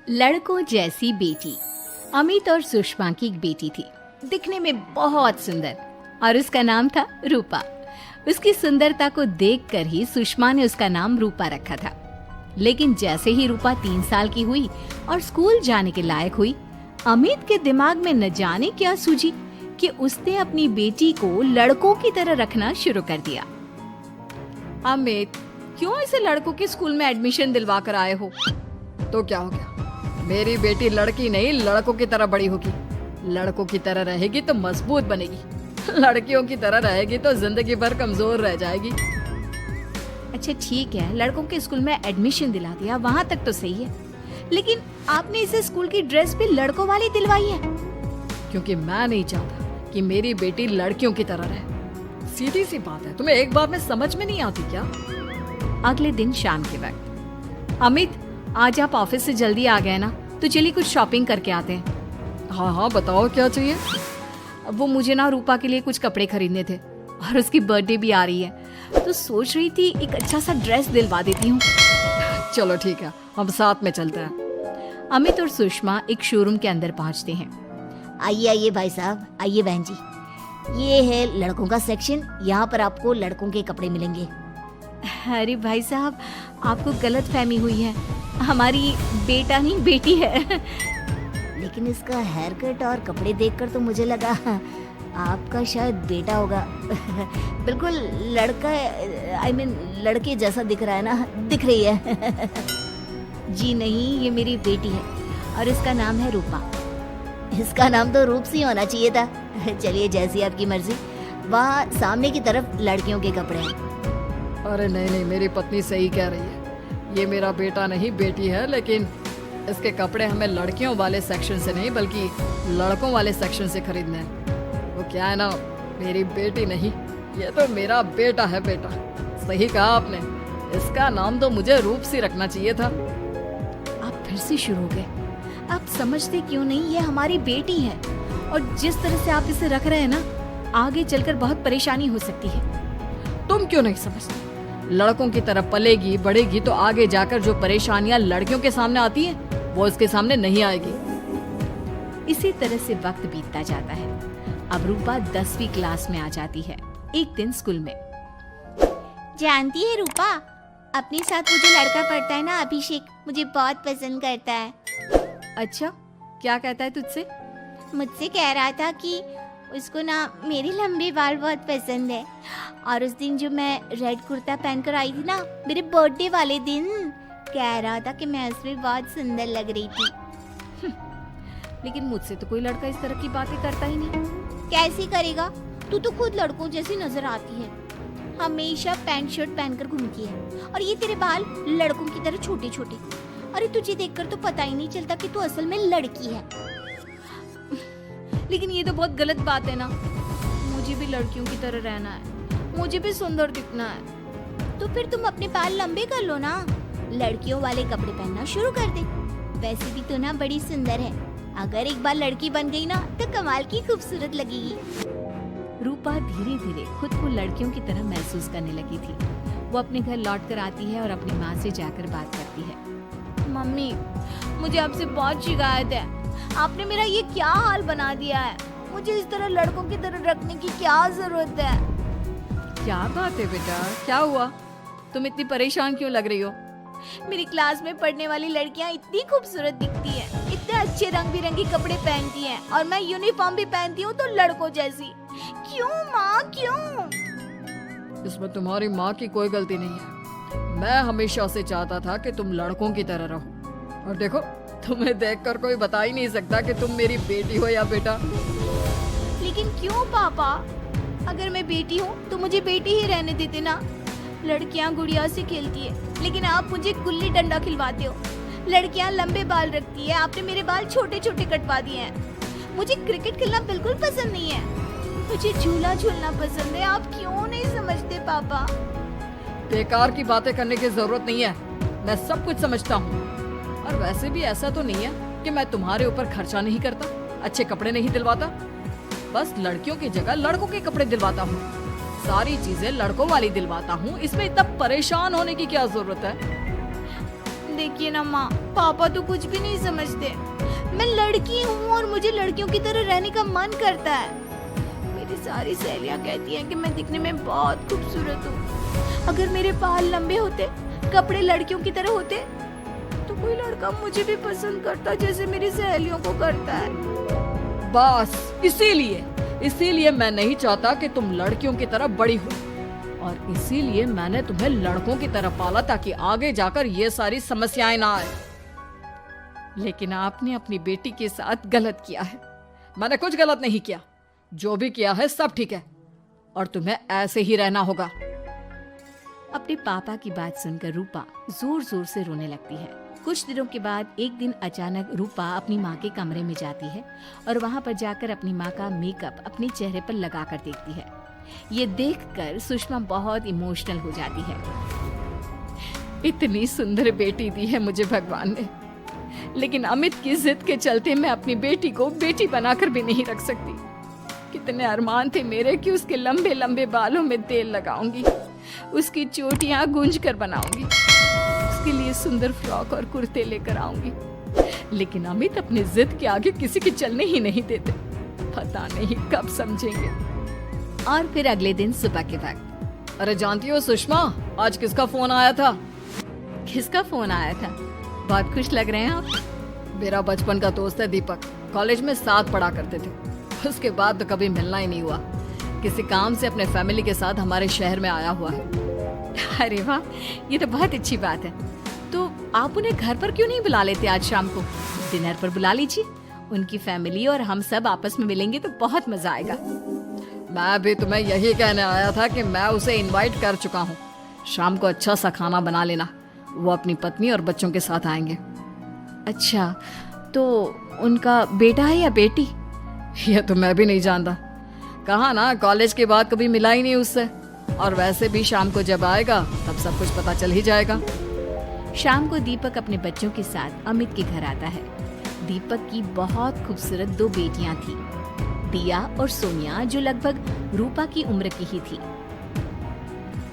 लड़कों जैसी बेटी। अमित और सुषमा की एक बेटी थी, दिखने में बहुत सुंदर, और उसका नाम था रूपा। उसकी सुंदरता को देखकर ही सुषमा ने उसका नाम रूपा रखा था। लेकिन जैसे ही रूपा 3 साल की हुई और स्कूल जाने के लायक हुई, अमित के दिमाग में न जाने क्या सूझी कि उसने अपनी बेटी को लड़कों की तरह रखना शुरू कर दिया। अमित, क्यों इसे लड़कों के स्कूल में एडमिशन दिलवा कर आए हो? तो क्या हो गया? मेरी बेटी लड़की नहीं लड़कों की तरह बड़ी होगी। लड़कों की तरह रहेगी तो मजबूत बनेगी, लड़कियों की तरह रहेगी तो जिंदगी भर कमजोर रह जाएगी। अच्छा ठीक है, लड़कों के स्कूल में एडमिशन दिला दिया, वहाँ तक तो सही है। लेकिन आपने इसे स्कूल की ड्रेस भी लड़कों वाली दिलवाई है। क्योंकि मैं नहीं चाहता कि मेरी बेटी लड़कियों की तरह रहे। सीधी सी बात है, तुम्हें एक बार में समझ में नहीं आती क्या? अगले दिन शाम के वक्त, अमित आज आप ऑफिस से जल्दी आ गए ना, तो चलिए कुछ शॉपिंग करके आते हैं। हाँ, बताओ क्या चाहिए? वो मुझे ना रूपा के लिए कुछ कपड़े खरीदने थे, और उसकी बर्थडे भी आ रही है, तो सोच रही थी एक अच्छा सा ड्रेस दिलवा देती हूँ। चलो ठीक है, हम साथ में चलते हैं। अमित और सुषमा एक शोरूम के अंदर पहुँचते हैं। आइए आइए भाई साहब, आइए बहन जी। ये है लड़कों का सेक्शन, यहाँ पर आपको लड़कों के कपड़े मिलेंगे। अरे भाई साहब, आपको गलत फहमी हुई है, हमारी बेटा नहीं बेटी है। लेकिन इसका हेयर कट और कपड़े देखकर तो मुझे लगा आपका शायद बेटा होगा। बिल्कुल लड़का, आई मीन लड़के जैसा दिख रहा है ना, दिख रही है। जी नहीं, ये मेरी बेटी है और इसका नाम है रूपा। इसका नाम तो रूप सी होना चाहिए था। चलिए जैसी आपकी मर्जी। वहाँ सामने की तरफ लड़कियों के कपड़े हैं। अरे नहीं, मेरी पत्नी सही कह रही है, ये मेरा बेटा नहीं बेटी है, लेकिन इसके कपड़े हमें लड़कियों वाले सेक्शन से नहीं बल्कि लड़कों वाले सेक्शन से खरीदने हैं। वो क्या है ना, मेरी बेटी नहीं, ये तो मेरा बेटा है। बेटा, सही कहा आपने, इसका नाम तो मुझे रूप सी रखना चाहिए था। आप फिर से शुरू हो गए। आप समझते क्यों नहीं, ये हमारी बेटी है, और जिस तरह से आप इसे रख रहे हैं ना, आगे चलकर बहुत परेशानी हो सकती है। तुम क्यों नहीं समझते? लड़कों की तरह पलेगी बढ़ेगी तो आगे जाकर जो परेशानियां लड़कियों के सामने आती हैं, वो इसके सामने नहीं आएगी। इसी तरह से वक्त बीतता जाता है। अब रूपा 10वीं क्लास में आ जाती है। एक दिन स्कूल में, जानती है रूपा, अपने साथ वो जो लड़का पढ़ता है ना, अभिषेक, मुझे बहुत पसंद करता है। अच्छा, क्या कहता है तुझसे? मुझसे कह रहा था कि उसको ना मेरे लंबे बाल बहुत पसंद है, और उस दिन जो मैं रेड कुर्ता पहनकर आई थी ना, मेरे बर्थडे वाले दिन, कह रहा था कि मैं उसमें बहुत सुंदर लग रही थी। लेकिन मुझसे तो कोई लड़का इस तरह की बातें करता ही नहीं। कैसे करेगा? तू तो खुद लड़कों जैसी नजर आती है, हमेशा पैंट शर्ट पहनकर घूमती है, और ये तेरे बाल लड़कों की तरह छोटे छोटे। अरे तुझे देखकर तो पता ही नहीं चलता कि तू असल में लड़की है। लेकिन ये तो बहुत गलत बात है ना, मुझे भी लड़कियों की तरह रहना है, मुझे भी सुंदर दिखना है। तो फिर तुम अपने बाल लंबे कर लो ना, लड़कियों वाले कपड़े पहनना शुरू कर दे। वैसे भी तो ना बड़ी सुंदर है, अगर एक बार लड़की बन गई ना तो कमाल की खूबसूरत लगेगी। रूपा धीरे धीरे खुद को लड़कियों की तरह महसूस करने लगी थी। वो अपने घर लौट कर आती है और अपनी माँ से जाकर बात करती है। मम्मी, मुझे आपसे बहुत शिकायत है, आपने मेरा ये क्या हाल बना दिया है। मुझे इस तरह लड़कों की तरह रखने की क्या जरूरत है? क्या बात है बेटा, क्या हुआ? तुम इतनी परेशान क्यों लग रही हो? मेरी क्लास में पढ़ने वाली लड़कियां इतनी खूबसूरत दिखती हैं, इतने अच्छे रंग बिरंगे कपड़े पहनती हैं, और मैं यूनिफॉर्म भी पहनती हूँ तो लड़कों जैसी। क्यों माँ, क्यों? इसमें तुम्हारी माँ की कोई गलती नहीं है। मैं हमेशा से चाहता था कि तुम लड़कों की तरह रहो, और देखो, तुम्हें देखकर कोई बता ही नहीं सकता कि तुम मेरी बेटी हो या बेटा। लेकिन क्यों पापा? अगर मैं बेटी हूँ तो मुझे बेटी ही रहने देते ना। लड़कियाँ गुड़िया से खेलती है, लेकिन आप मुझे गुल्ली डंडा खिलवाते हो। लड़कियाँ लंबे बाल रखती है, आपने मेरे बाल छोटे छोटे कटवा दिए हैं। मुझे क्रिकेट खेलना बिल्कुल पसंद नहीं है, मुझे झूला झूलना पसंद है। आप क्यों नहीं समझते पापा? बेकार की बातें करने की जरूरत नहीं है, मैं सब कुछ समझता हूँ। और वैसे भी ऐसा तो नहीं है कि मैं तुम्हारे ऊपर खर्चा नहीं करता, अच्छे कपड़े नहीं दिलवाता, बस लड़कियों की जगह लड़कों के कपड़े दिलवाता हूँ, सारी चीजें लड़कों वाली दिलवाता हूँ। इसमें इतना परेशान होने की क्या जरूरत है? देखिए ना माँ, पापा तो कुछ भी नहीं समझते। मैं लड़की हूँ और मुझे लड़कियों की तरह रहने का मन करता है। मेरी सारी सहेलियाँ कहती हैं कि मैं दिखने में बहुत खूबसूरत हूँ। अगर मेरे बाल लंबे होते, कपड़े लड़कियों की तरह होते, तो कोई लड़का मुझे भी पसंद करता जैसे मेरी सहेलियों को करता है। बस इसीलिए मैं नहीं चाहता कि तुम लड़कियों की तरह बड़ी हो, और इसीलिए मैंने तुम्हें लड़कों की तरह पाला ताकि आगे जाकर ये सारी समस्याएं ना आए। लेकिन आपने अपनी बेटी के साथ गलत किया है। मैंने कुछ गलत नहीं किया, जो भी किया है सब ठीक है, और तुम्हें ऐसे ही रहना होगा। अपने पापा की बात सुनकर रूपा जोर जोर से रोने लगती है। कुछ दिनों के बाद एक दिन अचानक रूपा अपनी माँ के कमरे में जाती है और वहाँ पर जाकर अपनी माँ का मेकअप अपने चेहरे पर लगाकर देखती है। ये देखकर सुषमा बहुत इमोशनल हो जाती है। इतनी सुंदर बेटी दी है मुझे भगवान ने, लेकिन अमित की जिद के चलते मैं अपनी बेटी को बेटी बनाकर भी नहीं रख सकती। कितने अरमान थे मेरे कि उसके लंबे लंबे बालों में तेल लगाऊंगी, उसकी चोटियां गूंज कर बनाऊंगी, उसके लिए सुंदर फ्रॉक और कुर्ते लेकर आऊंगी। लेकिन अमित अपनी जिद के आगे किसी के चलने ही नहीं देते। पता नहीं कब समझेंगे। और फिर अगले दिन सुबह के वक्त, अरे जानती हो सुषमा, आज किसका फोन आया था? किसका फोन आया था? बहुत खुश लग रहे हैं आप। मेरा बचपन का दोस्त है दीपक, कॉलेज में साथ पढ़ा करते थे। उसके बाद तो कभी मिलना ही नहीं हुआ। किसी काम से अपने फैमिली के साथ हमारे शहर में आया हुआ है। अरे वाह, ये तो बहुत अच्छी बात है। तो आप उन्हें घर पर क्यों नहीं बुला लेते? आज शाम को डिनर पर बुला लीजिए। उनकी फैमिली और हम सब आपस में मिलेंगे तो बहुत मजा आएगा। मैं भी तुम्हें यही कहने आया था कि मैं उसे इनवाइट कर चुका हूँ। शाम को अच्छा सा खाना बना लेना, वो अपनी पत्नी और बच्चों के साथ आएंगे। अच्छा, तो उनका बेटा है या बेटी? ये तो मैं भी नहीं जानता। कहा ना, कॉलेज के बाद कभी मिला ही नहीं उससे। और वैसे भी शाम को जब आएगा तब सब कुछ पता चल ही जाएगा। शाम को दीपक अपने बच्चों के साथ अमित के घर आता है। दीपक की बहुत खूबसूरत 2 बेटियां थी, दिया और सोनिया, जो लगभग रूपा की उम्र की ही थी।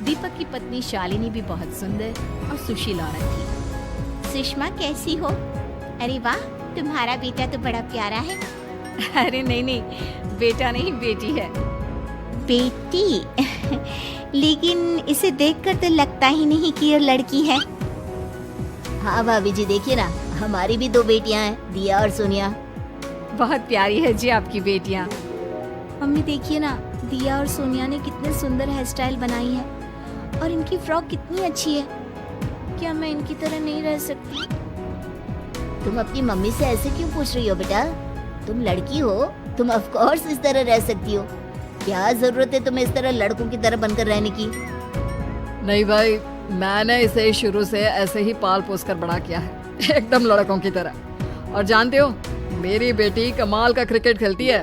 दीपक की पत्नी शालिनी भी बहुत सुंदर और सुशील औरत थी। सुषमा कैसी हो? अरे वाह, तुम्हारा बेटा तो बड़ा प्यारा है। अरे नहीं, बेटा नहीं, बेटी है। बेटी? लेकिन इसे देखकर तो लगता ही नहीं कि ये लड़की है। हाँ भाभी जी, देखिए ना, हमारी भी 2 बेटियां हैं, दिया और सोनिया। बहुत प्यारी है जी आपकी बेटियां। मम्मी देखिए ना, दिया और सोनिया ने कितने सुंदर हेयर स्टाइल बनाई है, और इनकी फ्रॉक कितनी अच्छी है। क्या मैं इनकी तरह नहीं रह सकती? तुम अपनी मम्मी से ऐसे क्यों पूछ रही हो बेटा? तुम लड़की हो, तुम ऑफ कोर्स इस तरह रह सकती हो। क्या जरूरत है तुम्हें इस तरह लड़कों की तरह बनकर रहने की? नहीं भाई, मैंने इसे शुरू से ऐसे ही पाल पोस कर बड़ा किया है, एकदम लड़कों की तरह। और जानते हो, मेरी बेटी कमाल का क्रिकेट खेलती है।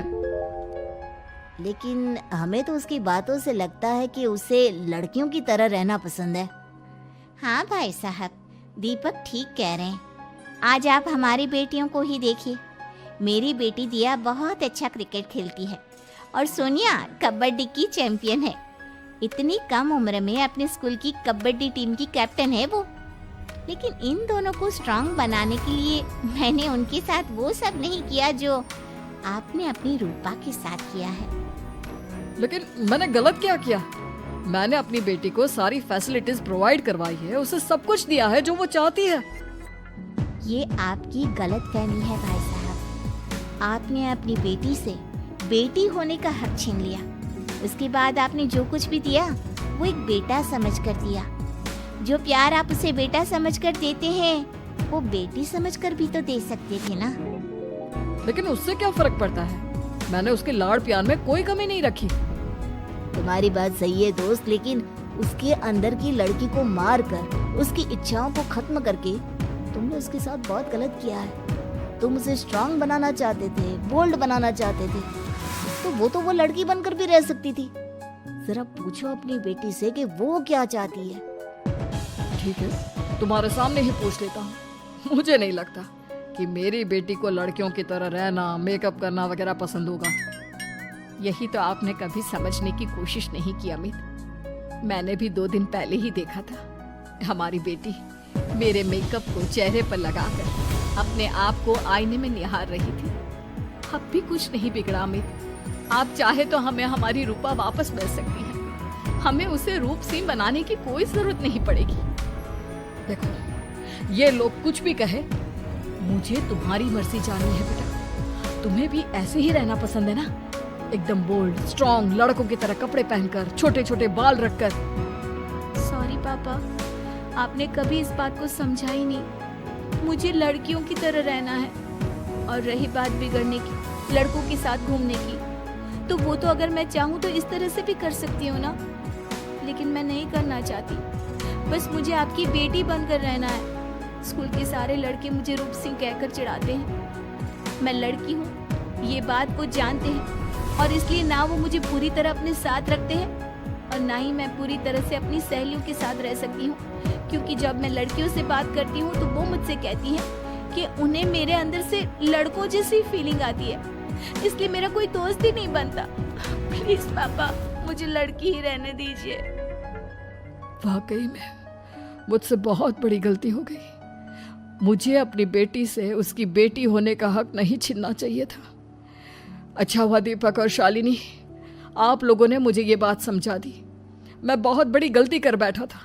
लेकिन हमें तो उसकी बातों से लगता है कि उसे लड़कियों की तरह रहना पसंद है। हाँ भाई साहब, दीपक ठीक कह रहे हैं। आज आप हमारी बेटियों को ही देखिए। मेरी बेटी दिया बहुत अच्छा क्रिकेट खेलती है, और सोनिया कबड्डी की चैंपियन है। इतनी कम उम्र में अपने स्कूल की कबड्डी टीम की कैप्टन है वो। लेकिन इन दोनों को स्ट्रांग बनाने के लिए मैंने उनके साथ वो सब नहीं किया जो आपने अपनी रूपा के साथ किया है। लेकिन मैंने गलत क्या किया? मैंने अपनी बेटी को सारी फैसिलिटीज प्रोवाइड करवाई है, उसे सब कुछ दिया है जो वो चाहती है। ये आपकी गलतफहमी है भाई साहब। आपने अपनी बेटी से बेटी होने का हक छीन लिया। उसके बाद आपने जो कुछ भी दिया वो एक बेटा समझकर दिया। जो प्यार आप उसे बेटा समझकर देते हैं वो बेटी समझकर भी तो दे सकते थे ना। लेकिन उससे क्या फर्क पड़ता है? मैंने उसके लाड़ प्यार में कोई कमी नहीं रखी। तुम्हारी बात सही है दोस्त, लेकिन उसके अंदर की लड़की को मार कर उसकी इच्छाओं को खत्म करके तुमने उसके साथ बहुत गलत किया है। तुम उसे स्ट्रांग बनाना चाहते थे, बोल्ड बनाना चाहते थे, तो वो लड़की बनकर भी रह सकती थी। जरा पूछो अपनी बेटी से कि वो क्या चाहती है। ठीक है, तुम्हारे सामने ही पूछ लेता हूँ। मुझे नहीं लगता कि मेरी बेटी को लड़कियों की तरह रहना, मेकअप करना वगैरह पसंद होगा। यही तो आपने कभी समझने की कोशिश नहीं की अमित। मैंने भी 2 दिन पहले ही देखा था। हमारी बेटी मेरे मेकअप को चेहरे पर लगाकर अपने आप को आईने में निहार रही थी। अब भी कुछ नहीं बिगड़ा अमित। आप चाहे तो हमें हमारी रूपा वापस मिल सकती है। हमें उसे रूप सिंह बनाने की कोई जरूरत नहीं पड़ेगी। देखो, ये लोग कुछ भी कहे, मुझे तुम्हारी मर्जी जानी है बेटा। तुम्हें भी ऐसे ही रहना पसंद है ना? एकदम बोल्ड, स्ट्रॉन्ग, लड़कों की तरह कपड़े पहनकर, छोटे छोटे बाल रखकर। सॉरी पापा, आपने कभी इस बात को समझा ही नहीं। मुझे लड़कियों की तरह रहना है। और रही बात बिगड़ने की, लड़कों के साथ घूमने की, तो वो तो अगर मैं चाहूँ तो इस तरह से भी कर सकती हूँ ना। लेकिन मैं नहीं करना चाहती। बस मुझे आपकी बेटी बनकर रहना है। स्कूल के सारे लड़के मुझे रूप सिंह कहकर चिढ़ाते हैं। मैं लड़की हूँ, ये बात वो जानते हैं, और इसलिए ना वो मुझे पूरी तरह अपने साथ रखते हैं और ना ही मैं पूरी तरह से अपनी सहेलियों के साथ रह सकती हूँ। क्योंकि जब मैं लड़कियों से बात करती हूँ तो वो मुझसे कहती हैं कि उन्हें मेरे अंदर से लड़कों जैसी फीलिंग आती है, इसलिए मेरा कोई दोस्त ही नहीं बनता। प्लीज पापा, मुझे लड़की ही रहने दीजिए। वाकई में मुझसे बहुत बड़ी गलती हो गई। मुझे अपनी बेटी से उसकी बेटी होने का हक नहीं छीनना चाहिए था। अच्छा हुआ दीपक और शालिनी, आप लोगों ने मुझे ये बात समझा दी। मैं बहुत बड़ी गलती कर बैठा था,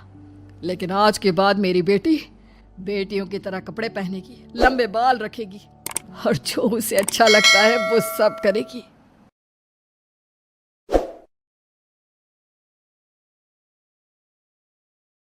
लेकिन आज के बाद मेरी बेटी बेटियों की तरह कपड़े पहनेगी, लंबे बाल रखेगी और जो उसे अच्छा लगता है वो सब करेगी।